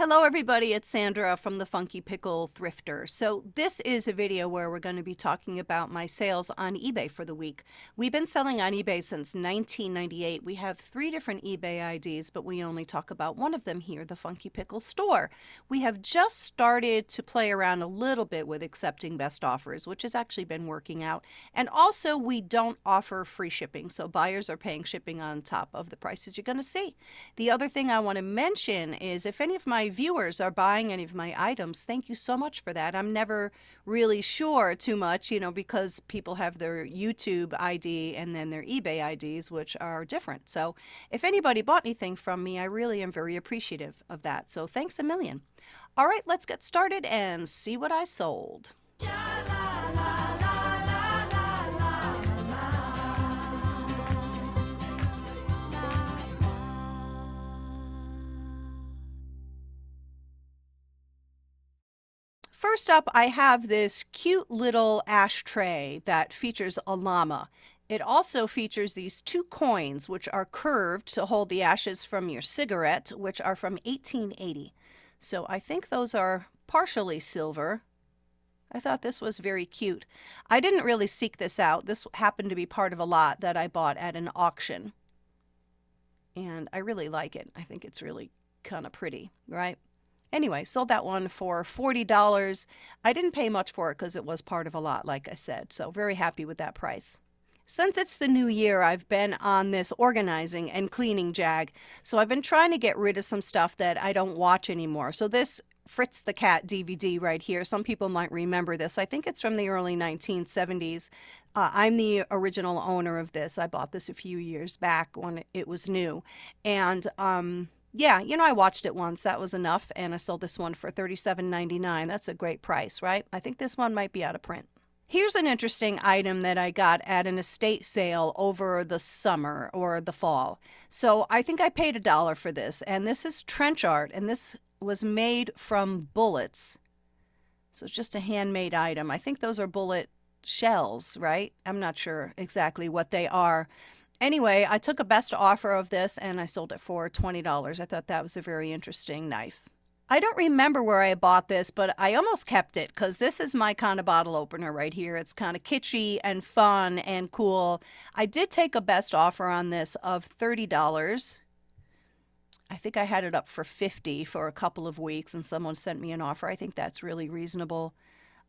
Hello everybody, it's Sandra from the Funky Pickle Thrifter. So this is a video where we're going to be talking about my sales on eBay for the week. We've been selling on eBay since 1998. We have 3 different eBay IDs, but we only talk about one of them here, the Funky Pickle Store. We have just started to play around a little bit with accepting best offers, which has actually been working out. And also we don't offer free shipping, so buyers are paying shipping on top of the prices you're going to see. The other thing I want to mention is if any of my viewers are buying any of my items, thank you so much for that. I'm never really sure too much, because people have their YouTube ID and then their eBay IDs, which are different. So if anybody bought anything from me, I really am very appreciative of that. So thanks a million. All right, let's get started and see what I sold. First up, I have this cute little ashtray that features a llama. It also features these 2 coins, which are curved to hold the ashes from your cigarette, which are from 1880. So I think those are partially silver. I thought this was very cute. I didn't really seek this out. This happened to be part of a lot that I bought at an auction. And I really like it. I think it's really kind of pretty, right? Anyway, sold that one for $40. I didn't pay much for it because it was part of a lot, like I said, so very happy with that price. Since it's the new year, I've been on this organizing and cleaning jag, so I've been trying to get rid of some stuff that I don't watch anymore. So this Fritz the Cat DVD right here, some people might remember this. I think it's from the early 1970s. I'm the original owner of this. I bought this a few years back when it was new. And yeah, I watched it once. That was enough. And I sold this one for $37.99. That's a great price, right? I think this one might be out of print. Here's an interesting item that I got at an estate sale over the summer or the fall. So I think I paid $1 for this. And this is trench art. And this was made from bullets. So it's just a handmade item. I think those are bullet shells, right? I'm not sure exactly what they are. Anyway, I took a best offer of this and I sold it for $20. I thought that was a very interesting knife. I don't remember where I bought this, but I almost kept it because this is my kind of bottle opener right here. It's kind of kitschy and fun and cool. I did take a best offer on this of $30. I think I had it up for $50 for a couple of weeks and someone sent me an offer. I think that's really reasonable.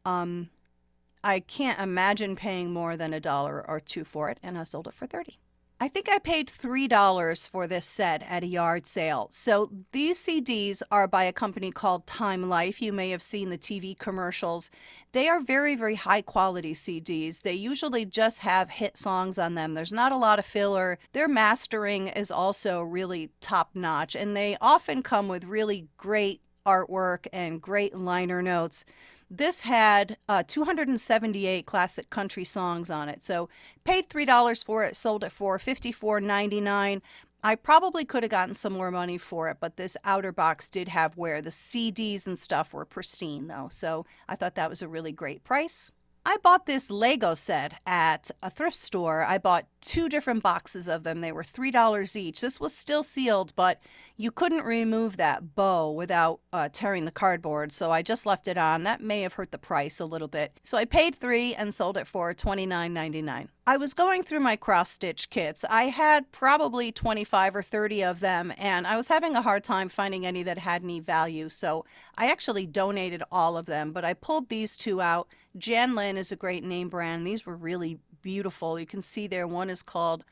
I can't imagine paying more than $1 or $2 for it, and I sold it for $30. I think I paid $3 for this set at a yard sale. So these CDs are by a company called Time Life. You may have seen the TV commercials. They are very, very high quality CDs. They usually just have hit songs on them. There's not a lot of filler. Their mastering is also really top notch, and they often come with really great artwork and great liner notes. This had 278 classic country songs on it. So paid $3 for it, sold it for $54.99. I probably could have gotten some more money for it, but this outer box did have wear. The CDs and stuff were pristine though. So I thought that was a really great price. I bought this Lego set at a thrift store. I bought 2 different boxes of them. They were $3 each. This was still sealed, but you couldn't remove that bow without tearing the cardboard, so I just left it on. That may have hurt the price a little bit. So I paid $3 and sold it for $29.99. I was going through my cross-stitch kits. I had probably 25 or 30 of them, and I was having a hard time finding any that had any value, so I actually donated all of them, but I pulled these 2 out. Jan Lin is a great name brand. These were really beautiful. You can see there one is called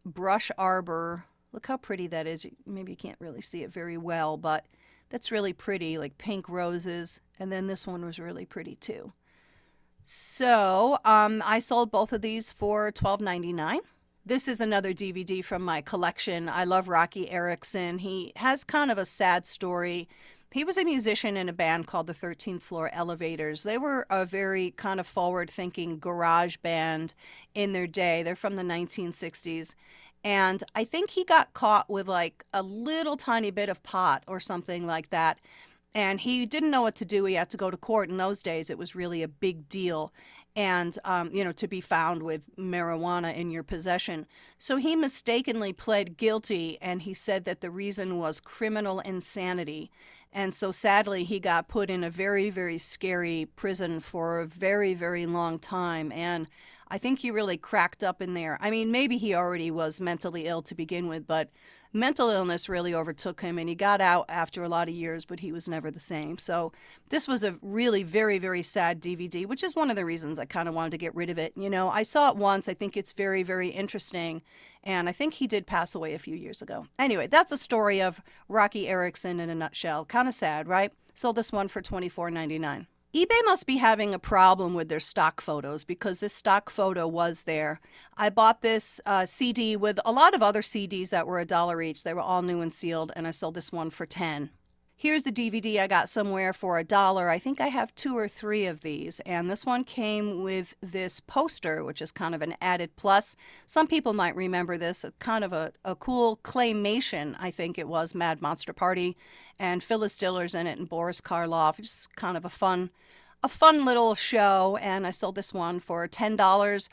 Brush Arbor. Look how pretty that is. Maybe you can't really see it very well, but that's really pretty, like pink roses. And then this one was really pretty too. So I sold both of these for $12.99. This is another DVD from my collection. I love Rocky Erickson. He has kind of a sad story. He was a musician in a band called the 13th Floor Elevators. They were a very kind of forward-thinking garage band in their day. They're from the 1960s. And I think he got caught with like a little tiny bit of pot or something like that. And he didn't know what to do. He had to go to court. In those days, it was really a big deal. and to be found with marijuana in your possession. So he mistakenly pled guilty, and he said that the reason was criminal insanity. And so sadly, he got put in a very, very scary prison for a very, very long time. And I think he really cracked up in there. I mean, maybe he already was mentally ill to begin with, but mental illness really overtook him, and he got out after a lot of years, but he was never the same. So this was a really very, very sad DVD, which is one of the reasons I kind of wanted to get rid of it. I saw it once. I think it's very, very interesting, and I think he did pass away a few years ago. Anyway, that's a story of Rocky Erickson in a nutshell. Kind of sad, right? Sold this one for $24.99. eBay must be having a problem with their stock photos, because this stock photo was there. I bought this CD with a lot of other CDs that were $1 each. They were all new and sealed, and I sold this one for $10. Here's the DVD I got somewhere for $1. I think I have 2 or 3 of these, and this one came with this poster, which is kind of an added plus. Some people might remember this, kind of a cool claymation, I think it was, Mad Monster Party, and Phyllis Diller's in it and Boris Karloff. Just kind of a fun little show, and I sold this one for $10.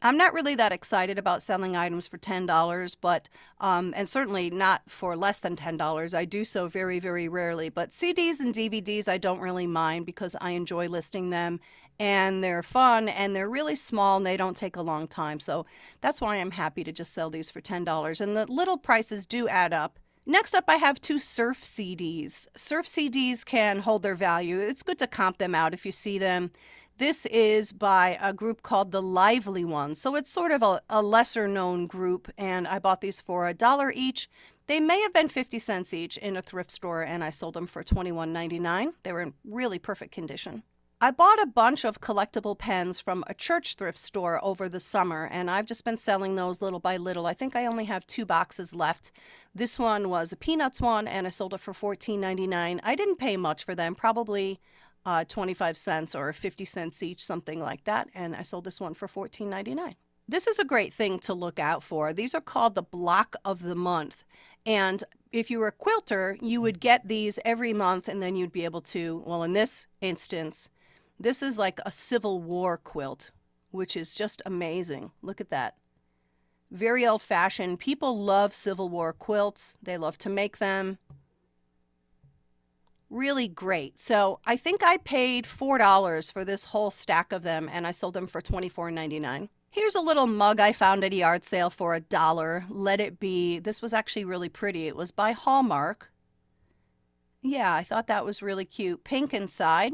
I'm not really that excited about selling items for $10, but and certainly not for less than $10. I do so very, very rarely. But CDs and DVDs I don't really mind, because I enjoy listing them, and they're fun, and they're really small, and they don't take a long time. So that's why I'm happy to just sell these for $10. And the little prices do add up. Next up, I have 2 Surf CDs. Surf CDs can hold their value. It's good to comp them out if you see them. This is by a group called The Lively Ones. So it's sort of a lesser known group, and I bought these for $1 each. They may have been 50 cents each in a thrift store, and I sold them for $21.99. They were in really perfect condition. I bought a bunch of collectible pens from a church thrift store over the summer, and I've just been selling those little by little. I think I only have 2 boxes left. This one was a Peanuts one, and I sold it for $14.99. I didn't pay much for them, probably 25 cents or 50 cents each, something like that, and I sold this one for $14.99. This is a great thing to look out for. These are called the Block of the Month, and if you were a quilter, you would get these every month, and then you'd be able to, well, in this instance, this is like a Civil War quilt, which is just amazing. Look at that. Very old-fashioned. People love Civil War quilts. They love to make them. Really great. So I think I paid $4 for this whole stack of them, and I sold them for $24.99. Here's a little mug I found at a yard sale for $1. Let It Be. This was actually really pretty. It was by Hallmark. Yeah, I thought that was really cute. Pink inside.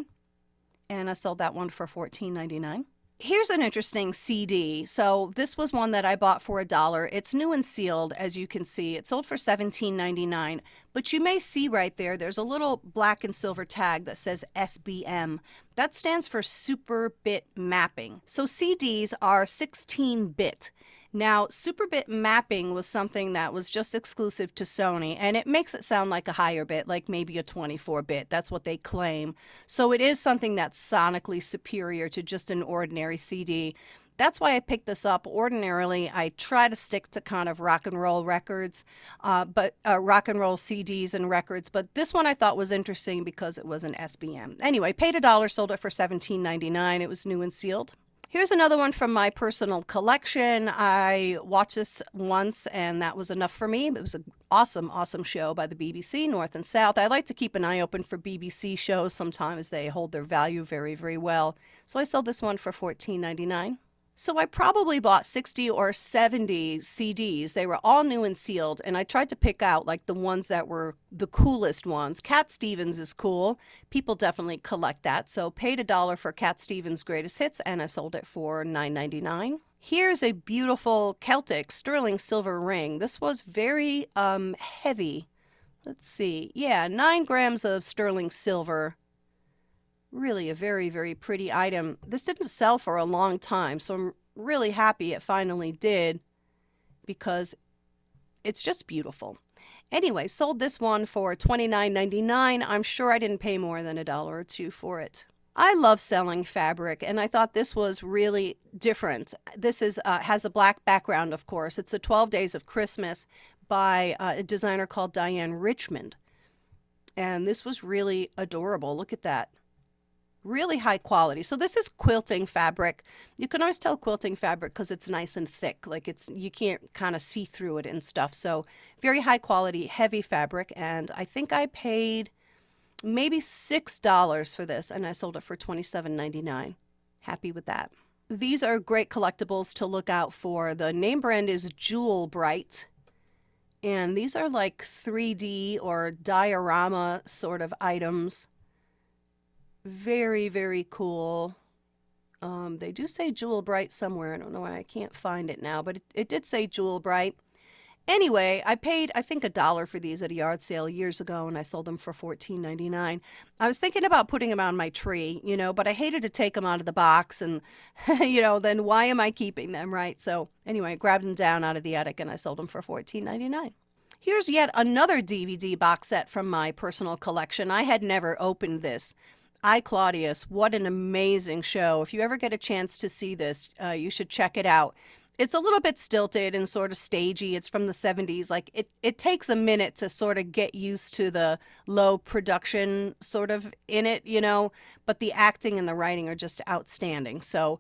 And I sold that one for $14.99. Here's an interesting CD. So this was one that I bought for $1. It's new and sealed, as you can see. It sold for $17.99. But you may see right there, there's a little black and silver tag that says SBM. That stands for Super Bit Mapping. So CDs are 16-bit. Now, Super Bit Mapping was something that was just exclusive to Sony, and it makes it sound like a higher bit, like maybe a 24-bit. That's what they claim. So it is something that's sonically superior to just an ordinary CD. That's why I picked this up. Ordinarily, I try to stick to kind of rock and roll records, but rock and roll CDs and records. But this one I thought was interesting because it was an SBM. Anyway, paid $1, sold it for $17.99. It was new and sealed. Here's another one from my personal collection. I watched this once, and that was enough for me. It was an awesome, awesome show by the BBC, North and South. I like to keep an eye open for BBC shows. Sometimes they hold their value very, very well. So I sold this one for $14.99. So I probably bought 60 or 70 CDs. They were all new and sealed, and I tried to pick out like the ones that were the coolest ones. Cat Stevens is cool. People definitely collect that. So paid $1 for Cat Stevens' Greatest Hits, and I sold it for $9.99. Here's a beautiful Celtic sterling silver ring. This was very heavy. Let's see. Yeah, 9 grams of sterling silver. Really a very, very pretty item. This didn't sell for a long time, so I'm really happy it finally did because it's just beautiful. Anyway, sold this one for $29.99. I'm sure I didn't pay more than $1 or $2 for it. I love selling fabric, and I thought this was really different. This is has a black background, of course. It's the 12 Days of Christmas by a designer called Diane Richmond. And this was really adorable. Look at that. really high quality. So this is quilting fabric. You can always tell quilting fabric because it's nice and thick. Like you can't kind of see through it and stuff. So very high quality, heavy fabric. And I think I paid maybe $6 for this, and I sold it for $27.99. Happy with that. These are great collectibles to look out for. The name brand is Jewel Bright. And these are like 3D or diorama sort of items. Very, very cool. They do say Jewel Bright somewhere. I don't know why I can't find it now, but it did say Jewel Bright. Anyway, I paid, I think, $1 for these at a yard sale years ago, and I sold them for $14.99. I was thinking about putting them on my tree, but I hated to take them out of the box, and, then why am I keeping them, right? So anyway, I grabbed them down out of the attic, and I sold them for $14.99. Here's yet another DVD box set from my personal collection. I had never opened this. I, Claudius, what an amazing show. If you ever get a chance to see this, you should check it out. It's a little bit stilted and sort of stagey. It's from the 70s. Like it takes a minute to sort of get used to the low production sort of in it, but the acting and the writing are just outstanding. So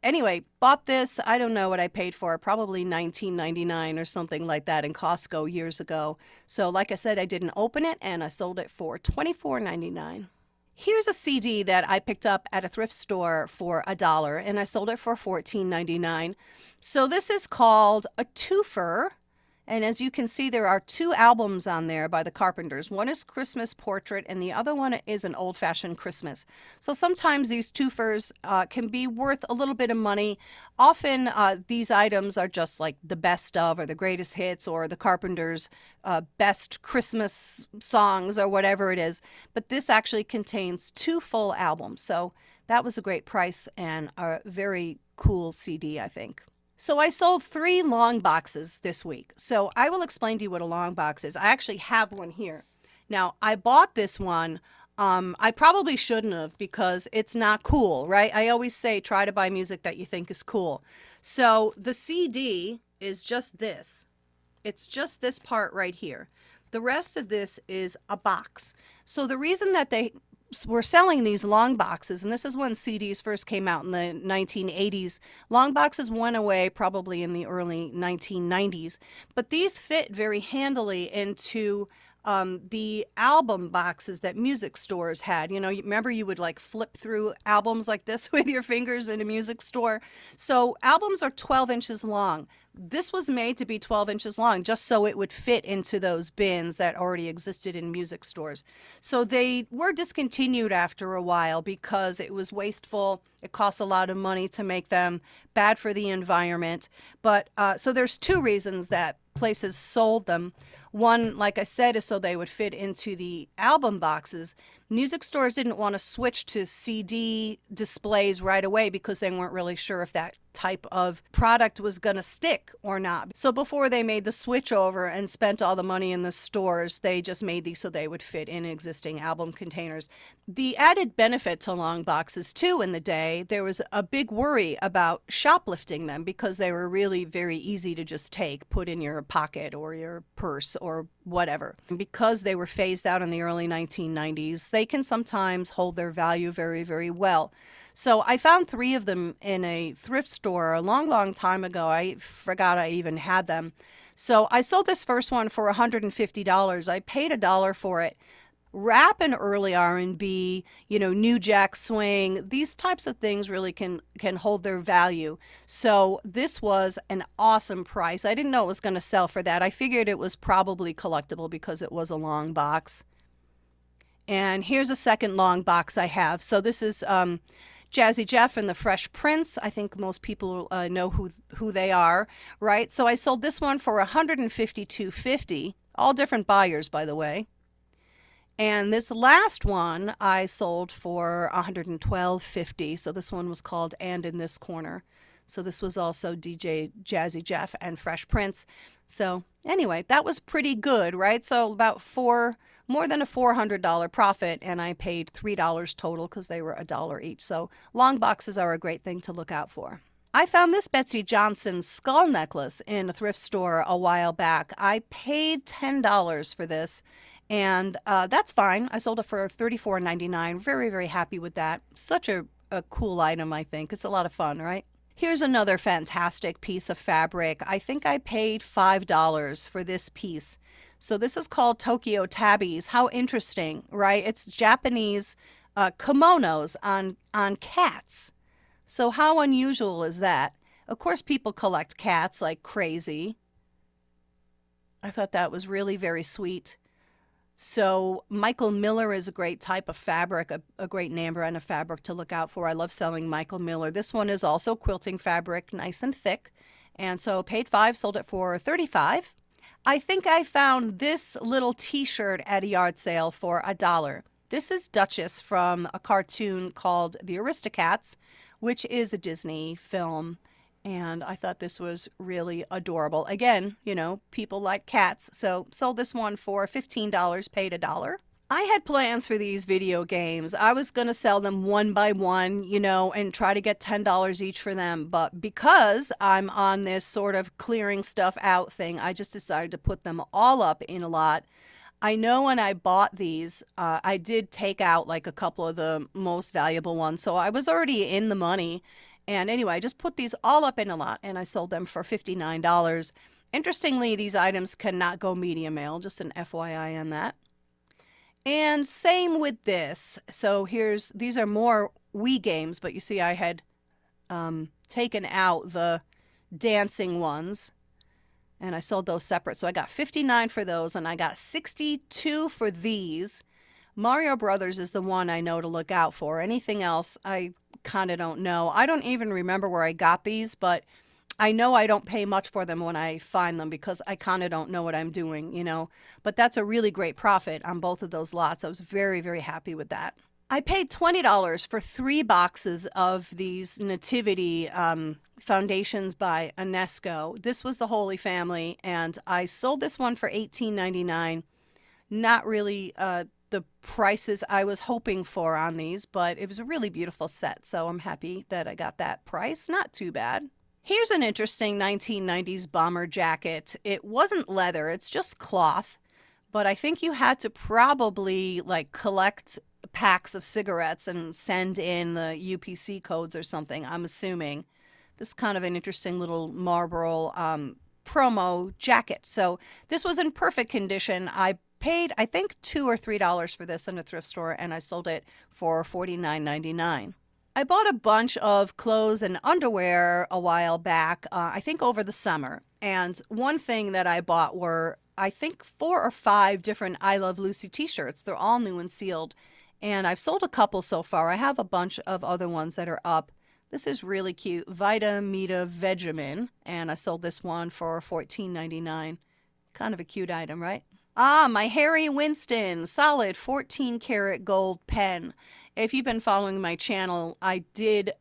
anyway, bought this. I don't know what I paid for it, probably $19.99 or something like that in Costco years ago. So like I said, I didn't open it and I sold it for $24.99. Here's a CD that I picked up at a thrift store for $1, and I sold it for $14.99. So this is called a twofer, and as you can see, there are 2 albums on there by the Carpenters. One is Christmas Portrait, and the other one is an old-fashioned Christmas. So sometimes these twofers can be worth a little bit of money. Often these items are just like the best of, or the greatest hits, or the Carpenters' best Christmas songs, or whatever it is. But this actually contains 2 full albums. So that was a great price and a very cool CD, I think. So I sold 3 long boxes this week. So I will explain to you what a long box is. I actually have one here. Now, I bought this one. I probably shouldn't have because it's not cool, right? I always say try to buy music that you think is cool. So the CD is just this. It's just this part right here. The rest of this is a box. So the reason that they were selling these long boxes, and this is when CDs first came out in the 1980s. Long boxes went away probably in the early 1990s, but these fit very handily into the album boxes that music stores had. Remember you would like flip through albums like this with your fingers in a music store. So albums are 12 inches long. This was made to be 12 inches long just so it would fit into those bins that already existed in music stores. So they were discontinued after a while because it was wasteful. It costs a lot of money to make them, bad for the environment. But so there's 2 reasons that places sold them. One, like I said, is so they would fit into the album boxes. Music stores didn't want to switch to CD displays right away because they weren't really sure if that type of product was going to stick or not. So before they made the switch over and spent all the money in the stores, they just made these so they would fit in existing album containers. The added benefit to long boxes too in the day, there was a big worry about shoplifting them because they were really very easy to just put in your pocket or your purse or whatever. Because they were phased out in the early 1990s, they can sometimes hold their value very, very well. So I found 3 of them in a thrift store a long, long time ago. I forgot I even had them. So I sold this first one for $150. I paid $1 for it. Rap and early R&B, new jack swing, these types of things really can hold their value. So this was an awesome price. I didn't know it was going to sell for that. I figured it was probably collectible because it was a long box. And here's a second long box I have. So this is Jazzy Jeff and the Fresh Prince. I think most people know who they are, right? So I sold this one for $152.50. All different buyers, by the way. And this last one I sold for $112.50. So this one was called And in This Corner. So this was also DJ Jazzy Jeff and Fresh Prince. So anyway, that was pretty good, right? So about more than a $400 profit, and I paid $3 total because they were $1 each. So long boxes are a great thing to look out for. I found this Betsey Johnson skull necklace in a thrift store a while back. I paid $10 for this, And that's fine. I sold it for $34.99. Very, very happy with that. Such a cool item, I think. It's a lot of fun, right? Here's another fantastic piece of fabric. I think I paid $5 for this piece. So this is called Tokyo Tabbies. How interesting, right? It's Japanese kimonos on cats. So how unusual is that? Of course, people collect cats like crazy. I thought that was really very sweet. So Michael Miller is a great type of fabric, a great name brand of fabric to look out for. I love selling Michael Miller. This one is also quilting fabric, nice and thick. And so paid 5, sold it for 35. I think I found this little t-shirt at a yard sale for $1. This is Duchess from a cartoon called The Aristocats, which is a Disney film. And I thought this was really adorable. Again, you know, people like cats. So sold this one for $15, paid $1. I had plans for these video games. I was going to sell them one by one, you know, and try to get $10 each for them. But because I'm on this sort of clearing stuff out thing, I just decided to put them all up in a lot. I know when I bought these, I did take out like a couple of the most valuable ones. So I was already in the money. And anyway, I just put these all up in a lot and I sold them for $59. Interestingly, these items cannot go medium mail, just an FYI on that. And same with this. So these are more Wii games, but you see I had taken out the dancing ones and I sold those separate. So I got 59 for those and I got 62 for these. Mario Brothers is the one I know to look out for. Anything else, I kind of don't know. I don't even remember where I got these, but I know I don't pay much for them when I find them because I kind of don't know what I'm doing, you know. But that's a really great profit on both of those lots. I was very, very happy with that. I paid $20 for 3 boxes of these nativity foundations by Enesco. This was the Holy Family, and I sold this one for $18.99. Not really the prices I was hoping for on these, but it was a really beautiful set, so I'm happy that I got that price. Not too bad. Here's an interesting 1990s bomber jacket. It wasn't leather, it's just cloth, but I think you had to probably like collect packs of cigarettes and send in the UPC codes or something, I'm assuming. This is kind of an interesting little Marlboro promo jacket. So this was in perfect condition. I paid, I think, $2 or $3 for this in a thrift store, and I sold it for $49.99. I bought a bunch of clothes and underwear a while back, I think over the summer. And one thing that I bought were, I think, 4 or 5 different I Love Lucy t-shirts. They're all new and sealed. And I've sold a couple so far. I have a bunch of other ones that are up. This is really cute. Vita Mita Vegemin. And I sold this one for $14.99. Kind of a cute item, right? Ah, my Harry Winston solid 14 karat gold pen. If you've been following my channel, I did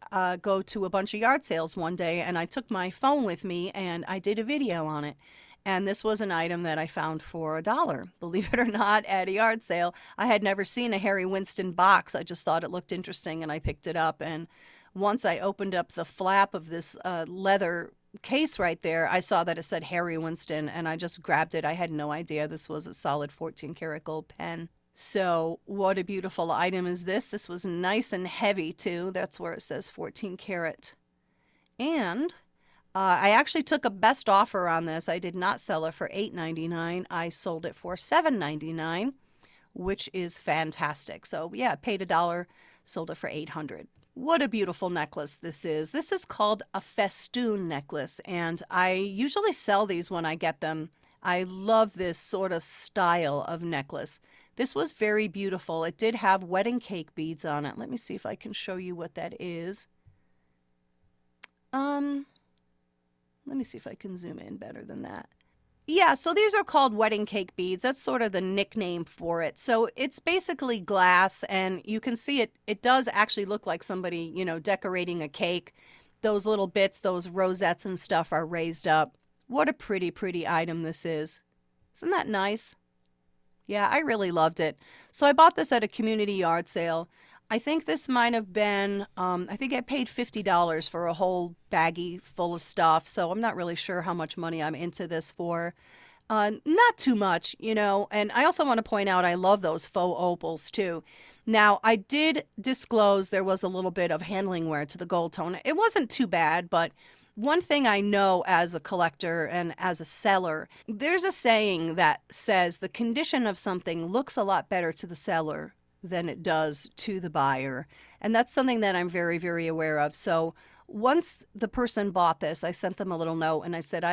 go to a bunch of yard sales one day and I took my phone with me and I did a video on it. And this was an item that I found for $1, believe it or not, at a yard sale. I had never seen a Harry Winston box. I just thought it looked interesting and I picked it up. And once I opened up the flap of this leather case right there, I saw that it said Harry Winston and I just grabbed it. I had no idea this was a solid 14 karat gold pen. So what a beautiful item is this. This was nice and heavy too. That's where it says 14 karat. And I actually took a best offer on this. I did not sell it for $8.99. I sold it for $7.99, which is fantastic. So yeah, paid $1, sold it for $800. What a beautiful necklace this is. This is called a festoon necklace, and I usually sell these when I get them. I love this sort of style of necklace. This was very beautiful. It did have wedding cake beads on it. Let me see if I can show you what that is. Let me see if I can zoom in better than that. Yeah, so these are called wedding cake beads. That's sort of the nickname for it. So it's basically glass, and you can see it does actually look like somebody, you know, decorating a cake. Those little bits, those rosettes and stuff are raised up. What a pretty, pretty item this is. Isn't that nice? Yeah, I really loved it. So I bought this at a community yard sale. I think this might have been, I think I paid $50 for a whole baggie full of stuff. So I'm not really sure how much money I'm into this for. Not too much, and I also want to point out I love those faux opals too. Now, I did disclose there was a little bit of handling wear to the gold tone. It wasn't too bad, but one thing I know as a collector and as a seller, there's a saying that says the condition of something looks a lot better to the seller than it does to the buyer. And that's something that I'm very, very aware of. So once the person bought this, I sent them a little note and I said,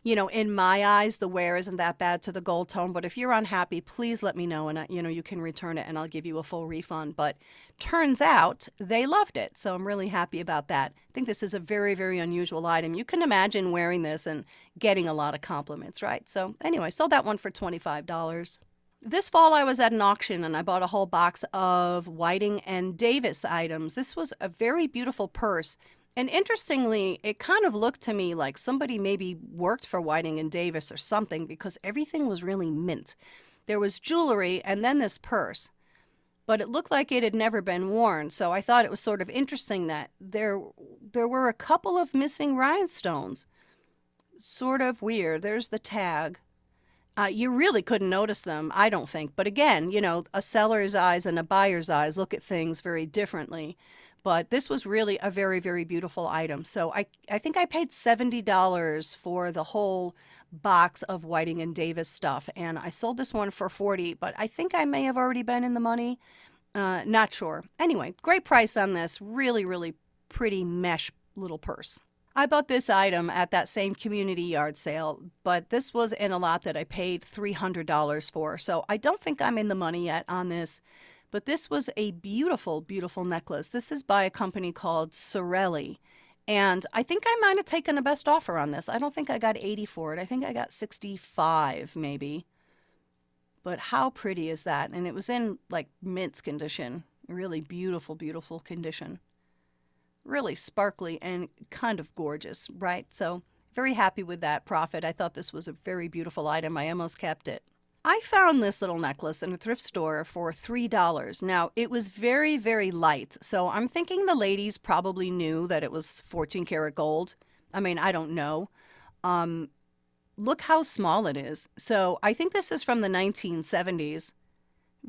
in my eyes, the wear isn't that bad to the gold tone, but if you're unhappy, please let me know and, you can return it and I'll give you a full refund. But turns out they loved it. So I'm really happy about that. I think this is a very, very unusual item. You can imagine wearing this and getting a lot of compliments, right? So anyway, sold that one for $25. This fall, I was at an auction and I bought a whole box of Whiting and Davis items. This was a very beautiful purse. And interestingly, it kind of looked to me like somebody maybe worked for Whiting and Davis or something because everything was really mint. There was jewelry and then this purse, but it looked like it had never been worn. So I thought it was sort of interesting that there were a couple of missing rhinestones. Sort of weird. There's the tag. You really couldn't notice them, I don't think. But again, a seller's eyes and a buyer's eyes look at things very differently. But this was really a very, very beautiful item. So I think I paid $70 for the whole box of Whiting and Davis stuff. And I sold this one for $40, but I think I may have already been in the money. Not sure. Anyway, great price on this. Really, really pretty mesh little purse. I bought this item at that same community yard sale, but this was in a lot that I paid $300 for. So I don't think I'm in the money yet on this. But this was a beautiful, beautiful necklace. This is by a company called Sorelli. And I think I might have taken a best offer on this. I don't think I got 80 for it. I think I got 65 maybe. But how pretty is that? And it was in like mint condition. Really beautiful, beautiful condition. Really sparkly and kind of gorgeous, right? So very happy with that profit. I thought this was a very beautiful item. I almost kept it. I found this little necklace in a thrift store for $3. Now, it was very, very light, so I'm thinking the ladies probably knew that it was 14 karat gold. I mean, I don't know. Look how small it is. So I think this is from the 1970s.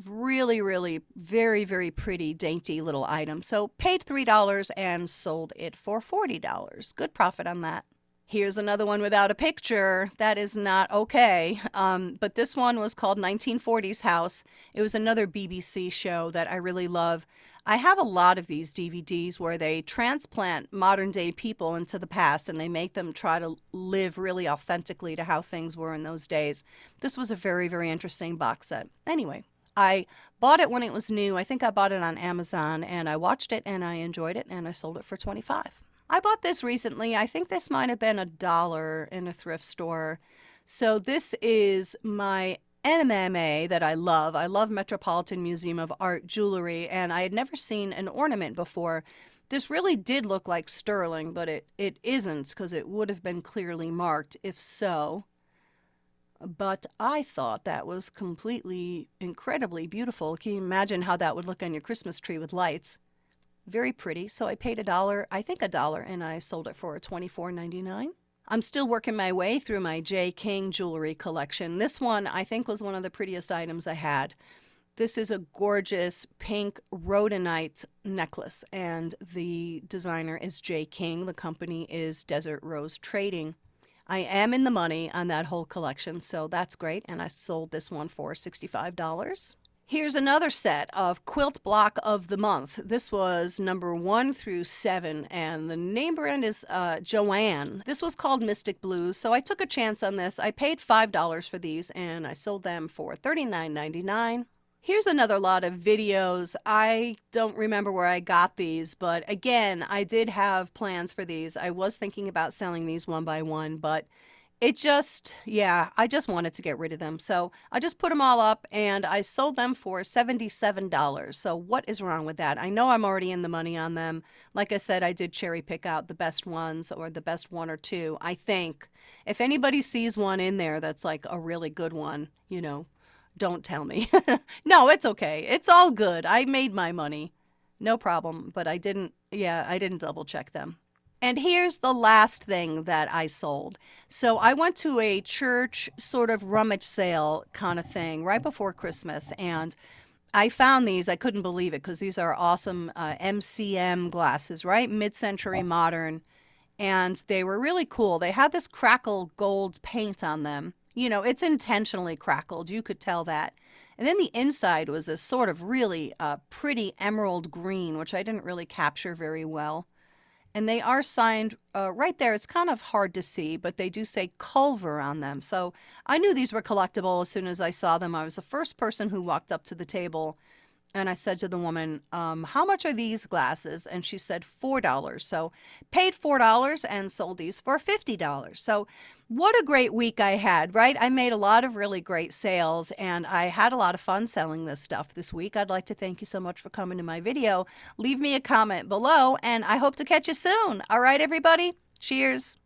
Really, really very, very pretty, dainty little item. So paid $3 and sold it for $40. Good profit on that. Here's another one without a picture. That is not okay. But this one was called 1940s House. It was another BBC show that I really love. I have a lot of these DVDs where they transplant modern day people into the past and they make them try to live really authentically to how things were in those days. This was a very, very interesting box set. Anyway, I bought it when it was new. I think I bought it on Amazon and I watched it and I enjoyed it and I sold it for $25. I bought this recently. I think this might have been $1 in a thrift store. So this is my MMA that I love. I love Metropolitan Museum of Art jewelry, and I had never seen an ornament before. This really did look like sterling, but it isn't because it would have been clearly marked if so. But I thought that was completely, incredibly beautiful. Can you imagine how that would look on your Christmas tree with lights? Very pretty. So I paid $1, I think $1, and I sold it for $24.99. I'm still working my way through my J. King jewelry collection. This one I think was one of the prettiest items I had. This is a gorgeous pink rhodonite necklace, and the designer is J. King. The company is Desert Rose Trading. I am in the money on that whole collection, so that's great, and I sold this one for $65. Here's another set of Quilt Block of the Month. This was number 1 through 7, and the name brand is Joanne. This was called Mystic Blues, so I took a chance on this. I paid $5 for these, and I sold them for $39.99. Here's another lot of videos. I don't remember where I got these, but again, I did have plans for these. I was thinking about selling these one by one, but it just, I just wanted to get rid of them. So I just put them all up and I sold them for $77. So what is wrong with that? I know I'm already in the money on them. Like I said, I did cherry pick out the best ones or the best one or two, I think. If anybody sees one in there that's like a really good one, don't tell me. No, it's okay. It's all good. I made my money. No problem. But I didn't double check them. And here's the last thing that I sold. So I went to a church sort of rummage sale kind of thing right before Christmas, and I found these. I couldn't believe it because these are awesome MCM glasses, right? Mid-century modern, and they were really cool. They had this crackle gold paint on them. You know, it's intentionally crackled. You could tell that. And then the inside was a sort of really pretty emerald green, which I didn't really capture very well. And they are signed right there. It's kind of hard to see, but they do say Culver on them. So I knew these were collectible as soon as I saw them. I was the first person who walked up to the table and I said to the woman, how much are these glasses? And she said $4. So paid $4 and sold these for $50. So what a great week I had, right? I made a lot of really great sales and I had a lot of fun selling this stuff this week. I'd like to thank you so much for coming to my video. Leave me a comment below and I hope to catch you soon. All right, everybody. Cheers.